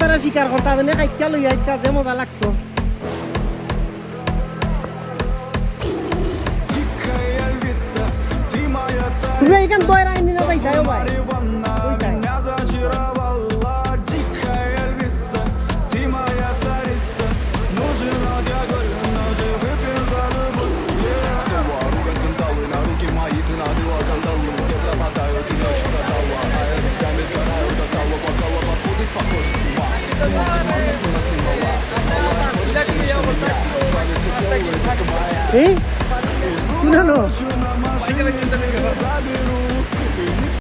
তারা শিকার করতে হবে খাইতে লইয়া ইচ্ছা যে মজা লাগতো তুমি এইখান দয়রা আইনি না যাইতাই ভাই Eh? No.